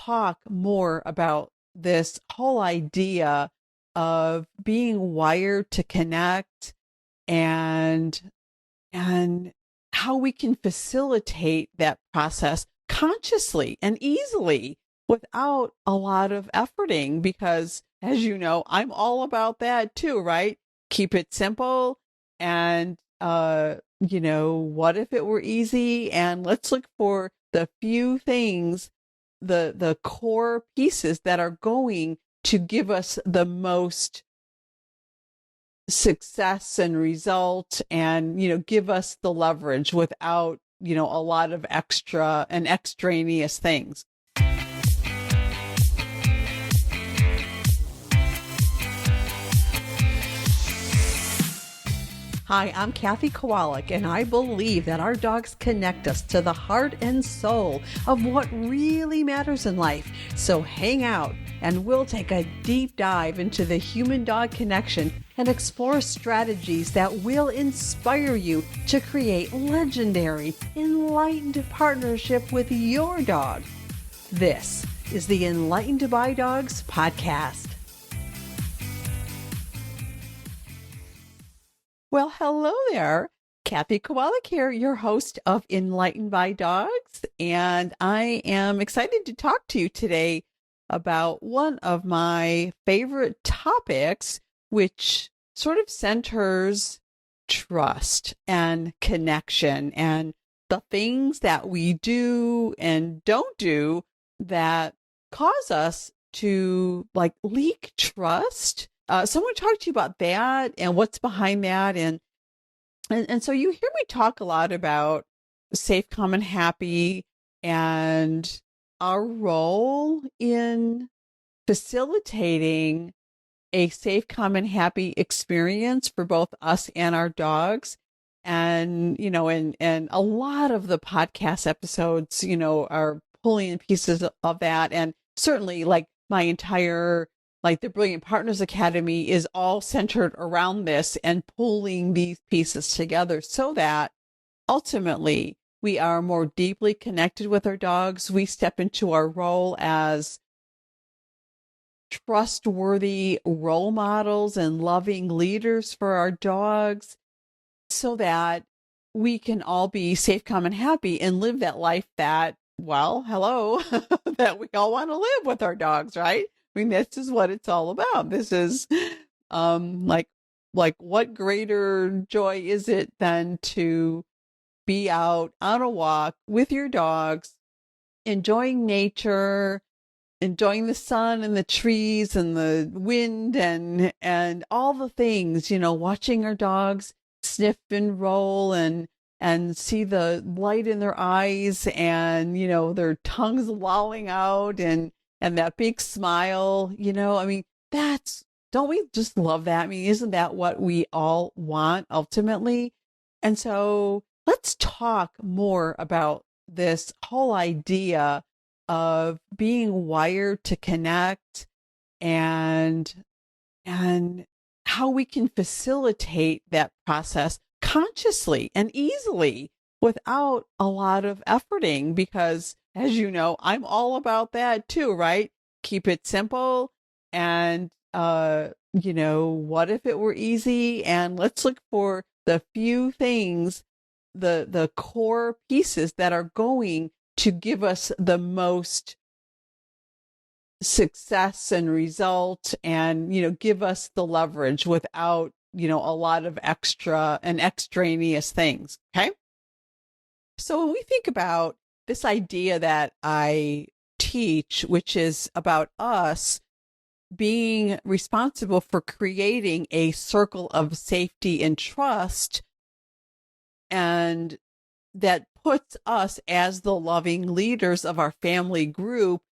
talk more about this whole idea of being wired to connect and how we can facilitate that process consciously and easily without a lot of efforting, because as you know, I'm all about that too, right? Keep it simple and what if it were easy? And let's look for the few things, the core pieces that are going to give us the most success and result and, give us the leverage without, a lot of extra and extraneous things. Hi, I'm Kathy Kowalik, and I believe that our dogs connect us to the heart and soul of what really matters in life. So hang out, and we'll take a deep dive into the human-dog connection and explore strategies that will inspire you to create legendary, enlightened partnership with your dog. This is the Enlightened By Dogs podcast. Well, hello there. Kathy Kowalik here, your host of Enlightened by Dogs, and I am excited to talk to you today about one of my favorite topics, which sort of centers trust and connection and the things that we do and don't do that cause us to leak trust. Someone talked to you about that and what's behind that. And so you hear me talk a lot about safe, calm, and happy and our role in facilitating a safe, calm, and happy experience for both us and our dogs. And, and a lot of the podcast episodes, are pulling pieces of that. And certainly my entire the Brilliant Partners Academy is all centered around this and pulling these pieces together so that ultimately we are more deeply connected with our dogs. We step into our role as trustworthy role models and loving leaders for our dogs so that we can all be safe, calm, and happy and live that life that, that we all want to live with our dogs, right? I mean, this is what it's all about. This is what greater joy is it than to be out on a walk with your dogs, enjoying nature, enjoying the sun and the trees and the wind and all the things, watching our dogs sniff and roll and see the light in their eyes and, their tongues lolling out and that big smile, don't we just love that? I mean, isn't that what we all want ultimately? And so let's talk more about this whole idea of being wired to connect and how we can facilitate that process consciously and easily without a lot of efforting, because as you know, I'm all about that too, right? Keep it simple and, what if it were easy? And let's look for the few things, the core pieces that are going to give us the most success and result and, give us the leverage without, a lot of extra and extraneous things. Okay. So when we think about this idea that I teach, which is about us being responsible for creating a circle of safety and trust, and that puts us as the loving leaders of our family group,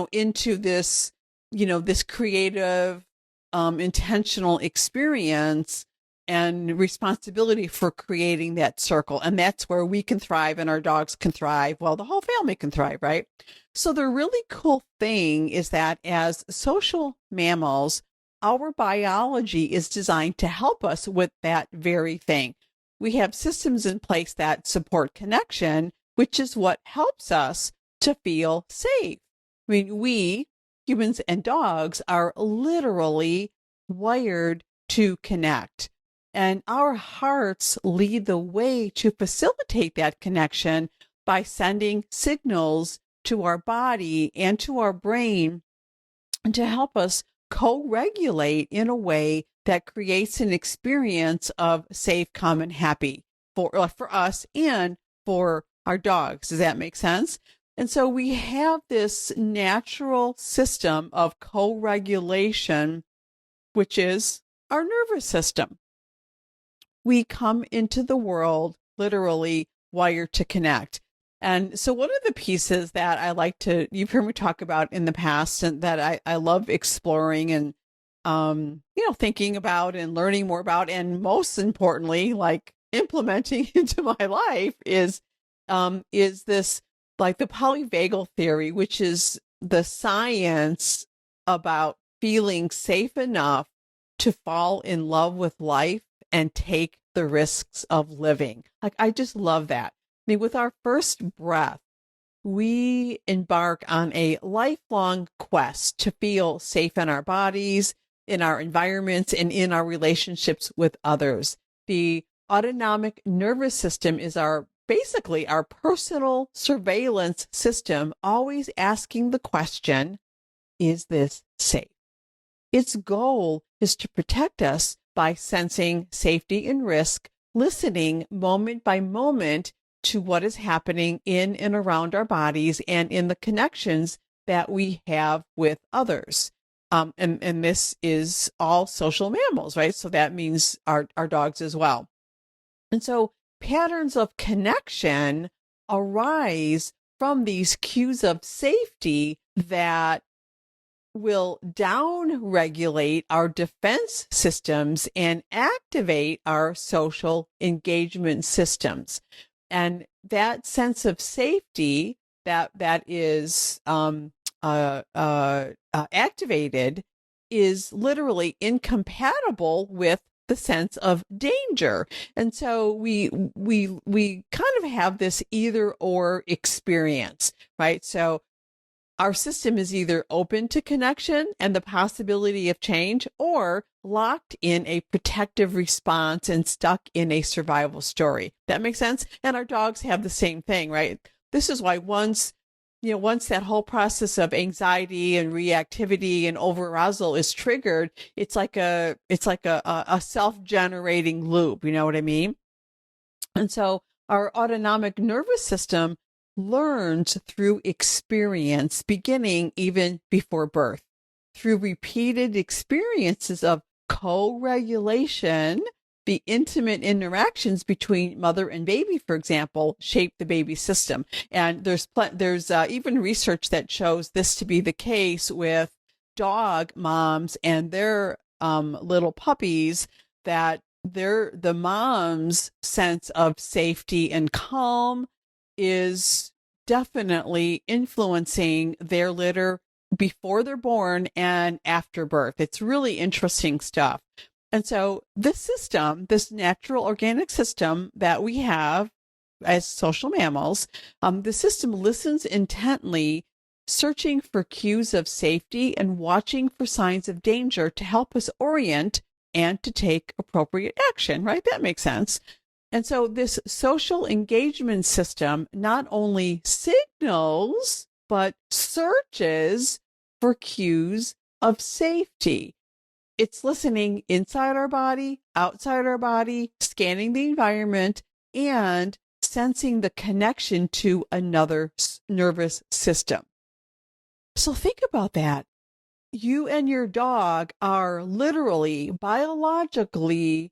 into this, this creative, intentional experience and responsibility for creating that circle. And that's where we can thrive and our dogs can thrive. Well, the whole family can thrive, right? So the really cool thing is that as social mammals, our biology is designed to help us with that very thing. We have systems in place that support connection, which is what helps us to feel safe. I mean, we, humans and dogs, are literally wired to connect. And our hearts lead the way to facilitate that connection by sending signals to our body and to our brain to help us co-regulate in a way that creates an experience of safe, calm, and happy for us and for our dogs. Does that make sense? And so we have this natural system of co-regulation, which is our nervous system. We come into the world literally wired to connect. And so one of the pieces that I like to, you've heard me talk about in the past and that I love exploring and, thinking about and learning more about, and most importantly, like implementing into my life is this, like the polyvagal theory, which is the science about feeling safe enough to fall in love with life and take the risks of living. Like, I just love that. I mean, with our first breath, we embark on a lifelong quest to feel safe in our bodies, in our environments, and in our relationships with others. The autonomic nervous system is basically our personal surveillance system, always asking the question, is this safe? Its goal is to protect us by sensing safety and risk, listening moment by moment to what is happening in and around our bodies and in the connections that we have with others. And this is all social mammals, right? So that means our dogs as well. And so patterns of connection arise from these cues of safety that will down-regulate our defense systems and activate our social engagement systems. And that sense of safety that is activated is literally incompatible with the sense of danger. And so we kind of have this either or experience, right? So our system is either open to connection and the possibility of change, or locked in a protective response and stuck in a survival story. That makes sense? And our dogs have the same thing, right? This is why once that whole process of anxiety and reactivity and overarousal is triggered, it's like a self-generating loop. You know what I mean? And so our autonomic nervous system learns through experience, beginning even before birth. Through repeated experiences of co-regulation, the intimate interactions between mother and baby, for example, shape the baby's system. And there's even research that shows this to be the case with dog moms and their little puppies, that the mom's sense of safety and calm is definitely influencing their litter before they're born and after birth. It's really interesting stuff. And so this system, this natural organic system that we have as social mammals, the system listens intently, searching for cues of safety and watching for signs of danger to help us orient and to take appropriate action, right? That makes sense. And so this social engagement system not only signals, but searches for cues of safety. It's listening inside our body, outside our body, scanning the environment, and sensing the connection to another nervous system. So think about that. You and your dog are literally, biologically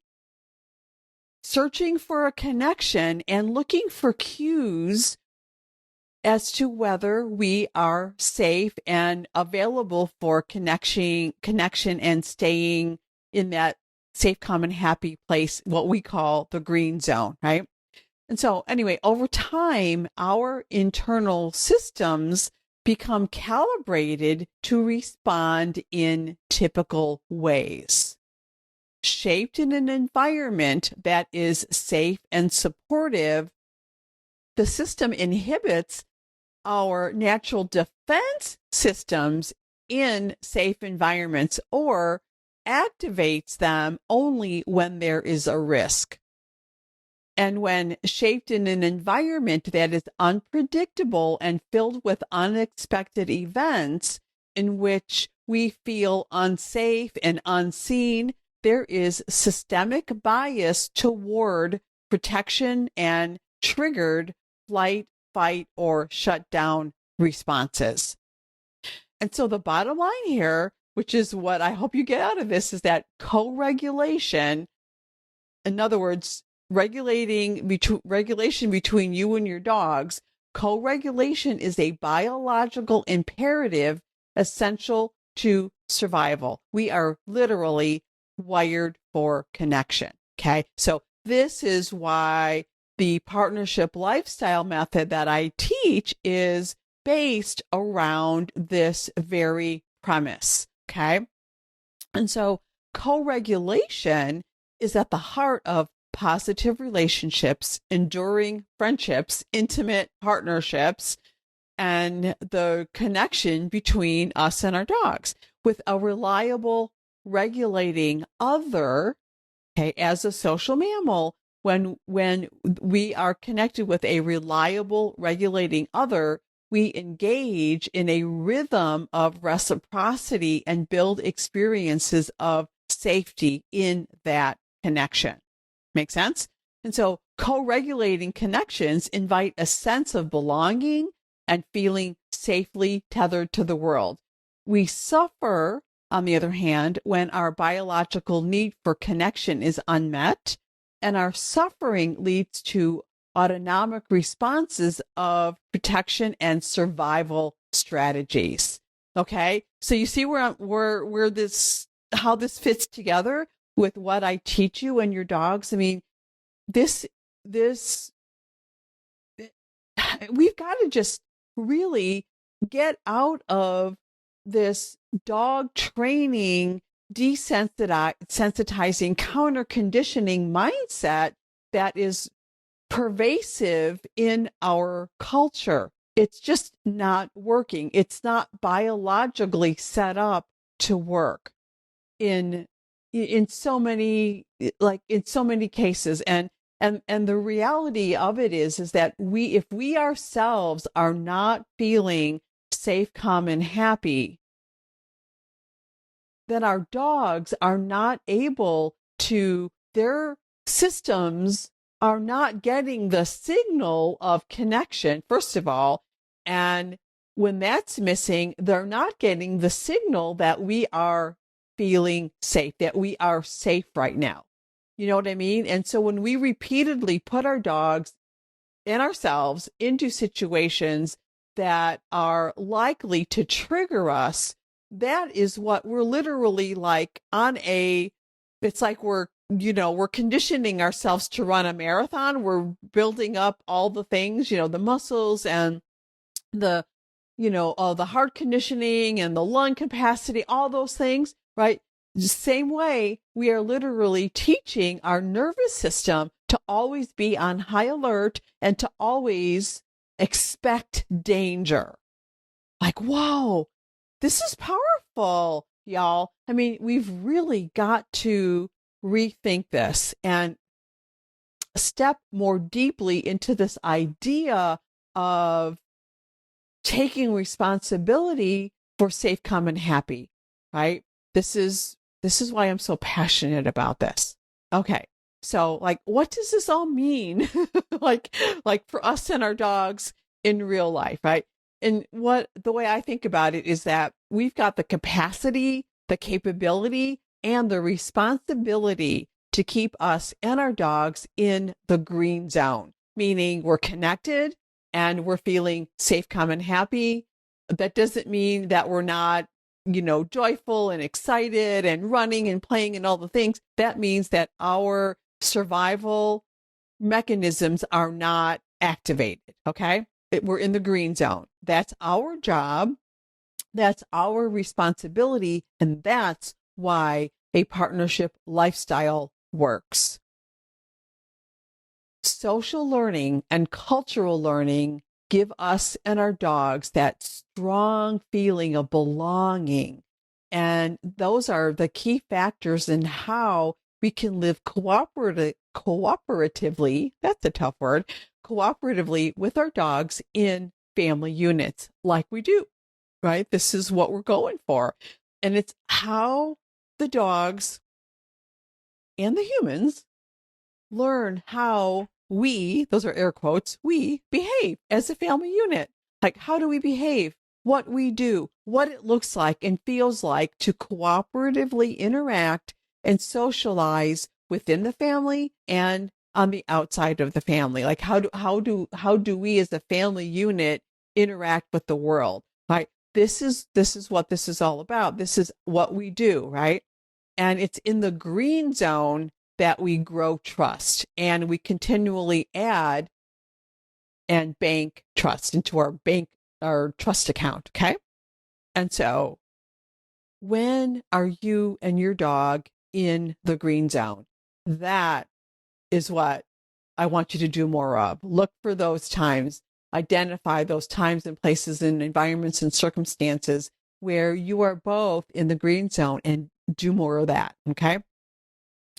searching for a connection and looking for cues as to whether we are safe and available for connection and staying in that safe, calm, and happy place, what we call the green zone, right? And so anyway, over time, our internal systems become calibrated to respond in typical ways. Shaped in an environment that is safe and supportive, the system inhibits our natural defense systems in safe environments or activates them only when there is a risk. And when shaped in an environment that is unpredictable and filled with unexpected events in which we feel unsafe and unseen, there is systemic bias toward protection and triggered flight, fight, or shutdown responses. And so the bottom line here, which is what I hope you get out of this, is that co-regulation, in other words, regulation between you and your dogs, co-regulation is a biological imperative essential to survival. We are literally wired for connection. Okay. So this is why the partnership lifestyle method that I teach is based around this very premise. Okay. And so co-regulation is at the heart of positive relationships, enduring friendships, intimate partnerships, and the connection between us and our dogs. With a reliable regulating other, okay, as a social mammal, when we are connected with a reliable regulating other, we engage in a rhythm of reciprocity and build experiences of safety in that connection. Make sense? And so co-regulating connections invite a sense of belonging and feeling safely tethered to the world. We suffer, on the other hand, when our biological need for connection is unmet, and our suffering leads to autonomic responses of protection and survival strategies. Okay, so you see where how this fits together with what I teach you and your dogs. I mean, this we've got to just really get out of this dog training, desensitizing, counter conditioning mindset that is pervasive in our culture. It's just not working. It's not biologically set up to work in so many cases. And the reality of it is that if we ourselves are not feeling safe, calm, and happy, then our dogs are not able to, their systems are not getting the signal of connection, first of all. And when that's missing, they're not getting the signal that we are feeling safe, that we are safe right now. You know what I mean? And so when we repeatedly put our dogs and ourselves into situations that are likely to trigger us, that is what we're literally like it's like we're conditioning ourselves to run a marathon. We're building up all the things, the muscles and all the heart conditioning and the lung capacity, all those things, right? The same way, we are literally teaching our nervous system to always be on high alert and to always expect danger. Like, whoa, this is powerful, y'all. I mean, we've really got to rethink this and step more deeply into this idea of taking responsibility for safe, calm, and happy, right? This is why I'm so passionate about this. Okay. So like, what does this all mean? like for us and our dogs in real life, right? And the way I think about it is that we've got the capacity, the capability, and the responsibility to keep us and our dogs in the green zone, meaning we're connected and we're feeling safe, calm, and happy. That doesn't mean that we're not, joyful and excited and running and playing and all the things. That means that our survival mechanisms are not activated. Okay. We're in the green zone. That's our job. That's our responsibility. And that's why a partnership lifestyle works. Social learning and cultural learning give us and our dogs that strong feeling of belonging. And those are the key factors in how we can live cooperatively, that's a tough word, cooperatively with our dogs in family units like we do, right? This is what we're going for. And it's how the dogs and the humans learn how we, those are air quotes, we behave as a family unit. Like, how do we behave? What we do, what it looks like and feels like to cooperatively interact and socialize within the family and on the outside of the family. Like, how do we as a family unit interact with the world? Right? This is what this is all about. This is what we do, right? And it's in the green zone that we grow trust, and we continually add and bank trust into our trust account. Okay. And so when are you and your dog in the green zone? That is what I want you to do more of. Look for those times, identify those times and places and environments and circumstances where you are both in the green zone, and do more of that. Okay.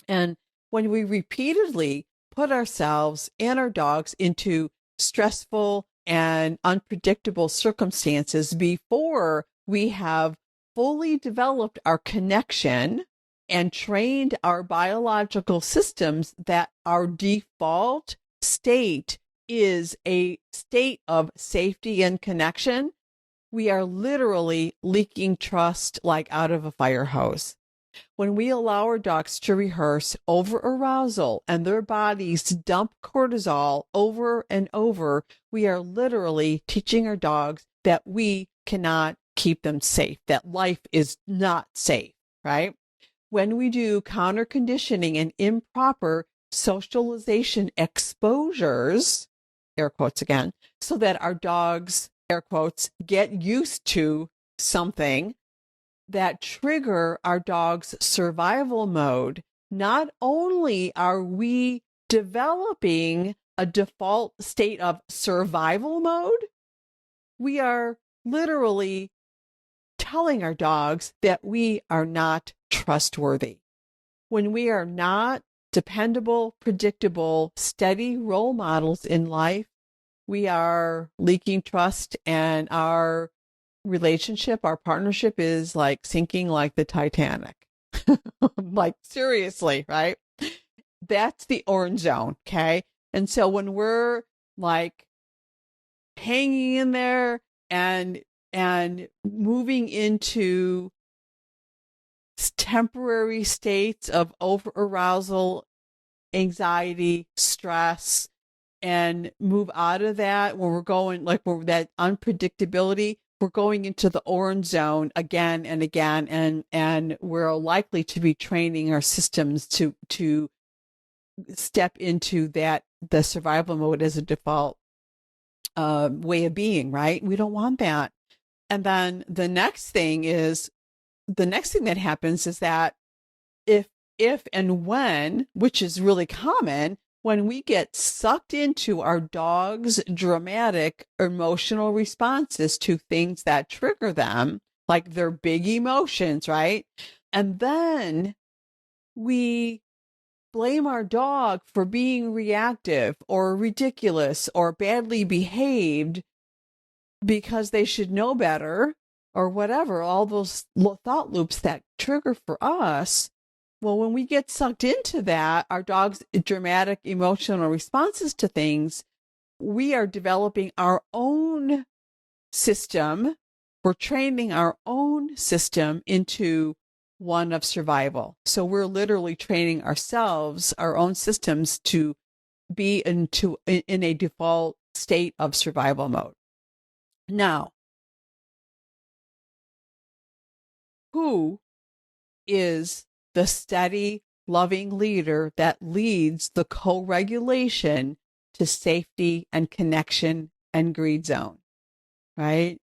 And when we repeatedly put ourselves and our dogs into stressful and unpredictable circumstances before we have fully developed our connection and trained our biological systems that our default state is a state of safety and connection, we are literally leaking trust like out of a fire hose. When we allow our dogs to rehearse over arousal and their bodies dump cortisol over and over, we are literally teaching our dogs that we cannot keep them safe, that life is not safe, right? When we do counter conditioning and improper socialization exposures, air quotes again, so that our dogs, air quotes, get used to something that trigger our dog's survival mode, not only are we developing a default state of survival mode, we are literally telling our dogs that we are not trustworthy. When we are not dependable, predictable, steady role models in life, we are leaking trust, and our relationship, our partnership is like sinking like the Titanic. Like, seriously, right? That's the orange zone. Okay. And so when we're like hanging in there and moving into temporary states of over arousal, anxiety, stress, and move out of that, when we're going like we're that unpredictability, we're going into the orange zone again and again, and we're likely to be training our systems to step into that, the survival mode as a default way of being, right? We don't want that. And then the next thing that happens is that if and when, which is really common, when we get sucked into our dog's dramatic emotional responses to things that trigger them, like their big emotions, right? And then we blame our dog for being reactive or ridiculous or badly behaved because they should know better or whatever, all those thought loops that trigger for us. Well, when we get sucked into that, our dog's dramatic emotional responses to things, we are developing our own system. We're training our own system into one of survival. So we're literally training ourselves, our own systems, to be in a default state of survival mode. Now, who is the steady, loving leader that leads the co-regulation to safety and connection and green zone, right?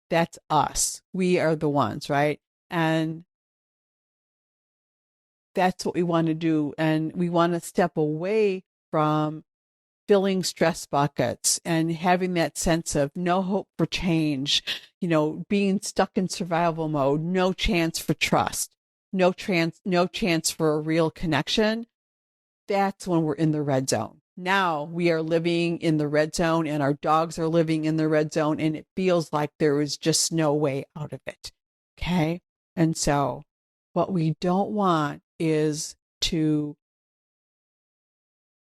That's us. We are the ones, right? And that's what we want to do. And we want to step away from filling stress buckets and having that sense of no hope for change, being stuck in survival mode, no chance for trust, no chance for a real connection, that's when we're in the red zone. Now we are living in the red zone and our dogs are living in the red zone, and it feels like there is just no way out of it. Okay. And so what we don't want is to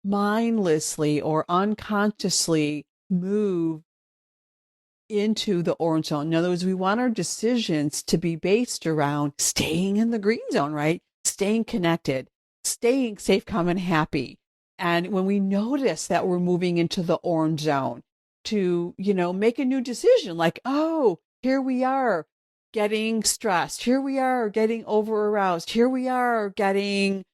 mindlessly or unconsciously move into the orange zone. In other words, we want our decisions to be based around staying in the green zone, right? Staying connected, staying safe, calm, and happy. And when we notice that we're moving into the orange zone, to, make a new decision like, oh, here we are getting stressed. Here we are getting over aroused. Here we are getting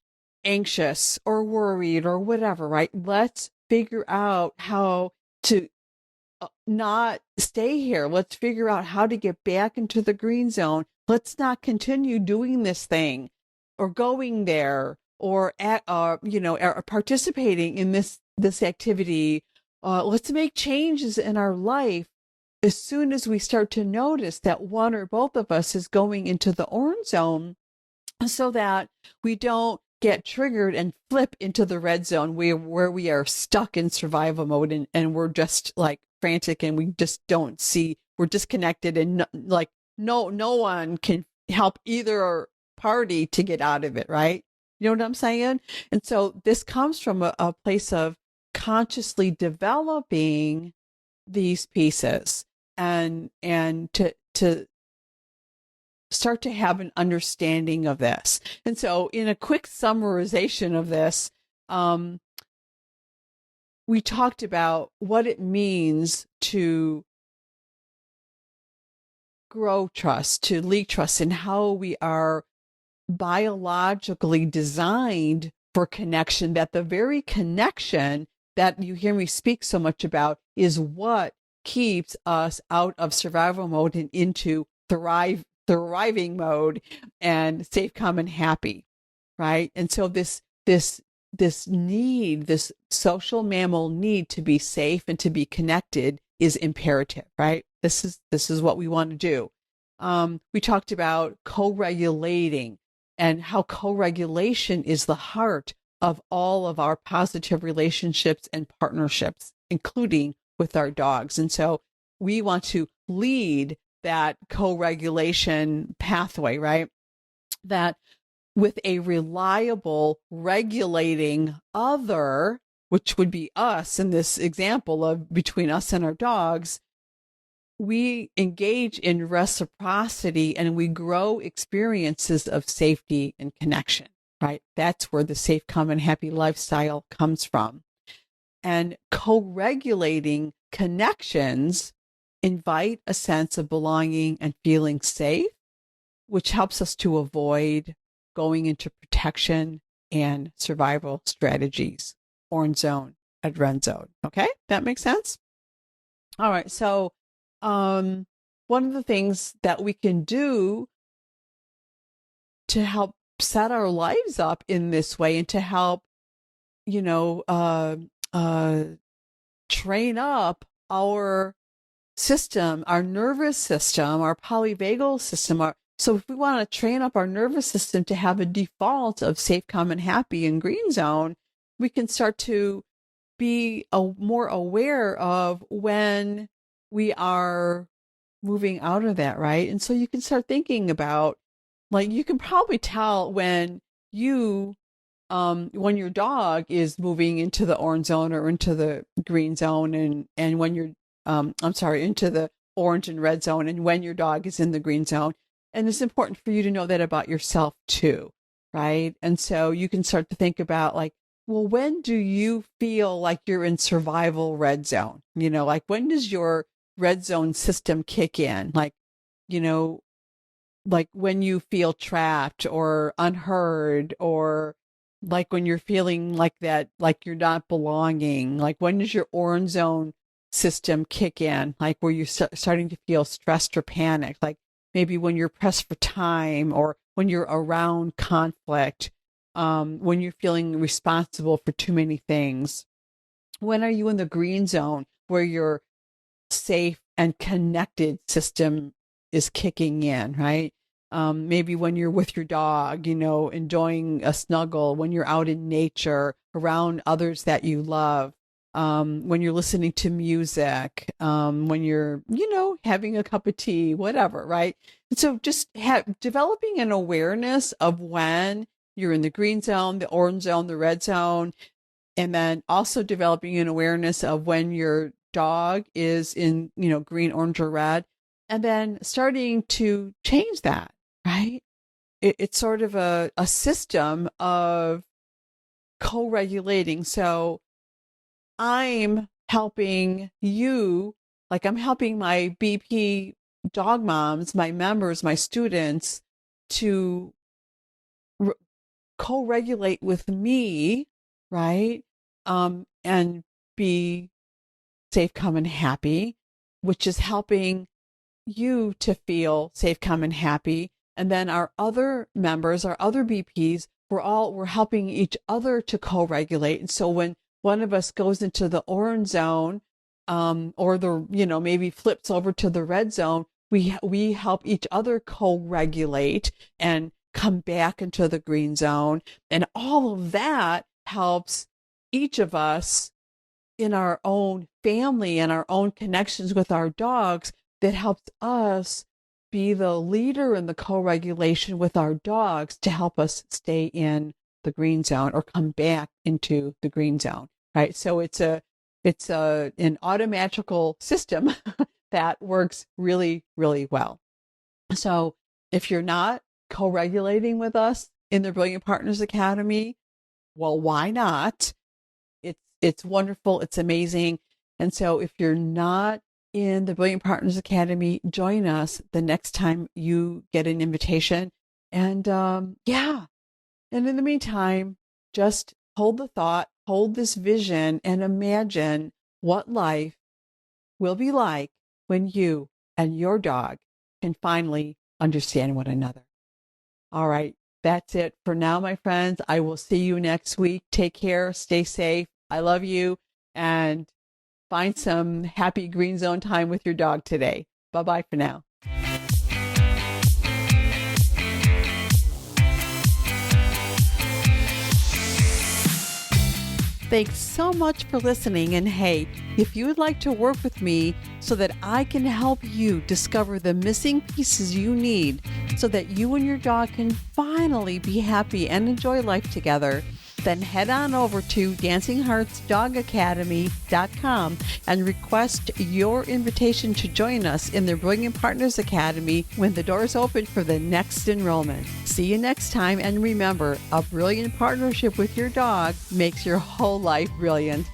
anxious or worried or whatever, right? Let's figure out how to not stay here. Let's figure out how to get back into the green zone. Let's not continue doing this thing or going there or participating in this activity. Let's make changes in our life as soon as we start to notice that one or both of us is going into the orange zone, so that we don't get triggered and flip into the red zone where we are stuck in survival mode and we're just like frantic and we just don't see, we're disconnected and no one can help either party to get out of it, right? You know what I'm saying? And so this comes from a place of consciously developing these pieces and to start to have an understanding of this. And so in a quick summarization of this, we talked about what it means to grow trust, to leak trust, and how we are biologically designed for connection, that the very connection that you hear me speak so much about is what keeps us out of survival mode and into thriving mode and safe, calm, and happy, right? And so this need, this social mammal need to be safe and to be connected is imperative, right? This is what we want to do. We talked about co-regulating and how co-regulation is the heart of all of our positive relationships and partnerships, including with our dogs. And so we want to lead that co-regulation pathway, right? That with a reliable regulating other, which would be us in this example of between us and our dogs, we engage in reciprocity and we grow experiences of safety and connection, right? That's where the safe, calm, and happy lifestyle comes from. And co-regulating connections invite a sense of belonging and feeling safe, which helps us to avoid going into protection and survival strategies, orange zone and red zone. Okay, that makes sense? All right, so one of the things that we can do to help set our lives up in this way and to help, train up our system, our nervous system, our polyvagal system. So if we want to train up our nervous system to have a default of safe, calm, and happy in green zone, we can start to be more aware of when we are moving out of that, right? And so you can start thinking about, like, you can probably tell when your dog is moving into the orange zone or into the green zone, and when you're, into the orange and red zone, and when your dog is in the green zone. And it's important for you to know that about yourself too, right? And so you can start to think about, like, well, when do you feel like you're in survival red zone? Like, when does your red zone system kick in? Like, like when you feel trapped or unheard, or like when you're feeling like that, like you're not belonging. Like, when does your orange zone system kick in? Like, where you're starting to feel stressed or panicked, like maybe when you're pressed for time, or when you're around conflict, when you're feeling responsible for too many things, When are you in the green zone where your safe and connected system is kicking in, right? Maybe when you're with your dog, enjoying a snuggle, when you're out in nature around others that you love, when you're listening to music, when you're, having a cup of tea, whatever, right? And so just developing an awareness of when you're in the green zone, the orange zone, the red zone, and then also developing an awareness of when your dog is in, green, orange, or red, and then starting to change that, right? It's sort of a system of co-regulating. So I'm helping you, like I'm helping my BP dog moms, my members, my students to co-regulate with me, right? And be safe, calm, and happy, which is helping you to feel safe, calm, and happy. And then our other members, our other BPs, we're helping each other to co-regulate. And so when one of us goes into the orange zone, or maybe flips over to the red zone, we help each other co-regulate and come back into the green zone. And all of that helps each of us in our own family and our own connections with our dogs, that helps us be the leader in the co-regulation with our dogs to help us stay in the green zone or come back into the green zone, right? So it's an automatical system that works really, really well. So if you're not co-regulating with us in the Brilliant Partners Academy, well, why not? It's wonderful. It's amazing. And so if you're not in the Brilliant Partners Academy, join us the next time you get an invitation. And yeah. And in the meantime, just hold the thought, hold this vision, and imagine what life will be like when you and your dog can finally understand one another. All right. That's it for now, my friends. I will see you next week. Take care. Stay safe. I love you, and find some happy green zone time with your dog today. Bye-bye for now. Thanks so much for listening. And hey, if you would like to work with me so that I can help you discover the missing pieces you need so that you and your dog can finally be happy and enjoy life together, then head on over to dancingheartsdogacademy.com and request your invitation to join us in the Brilliant Partners Academy when the doors open for the next enrollment. See you next time, and remember, a brilliant partnership with your dog makes your whole life brilliant.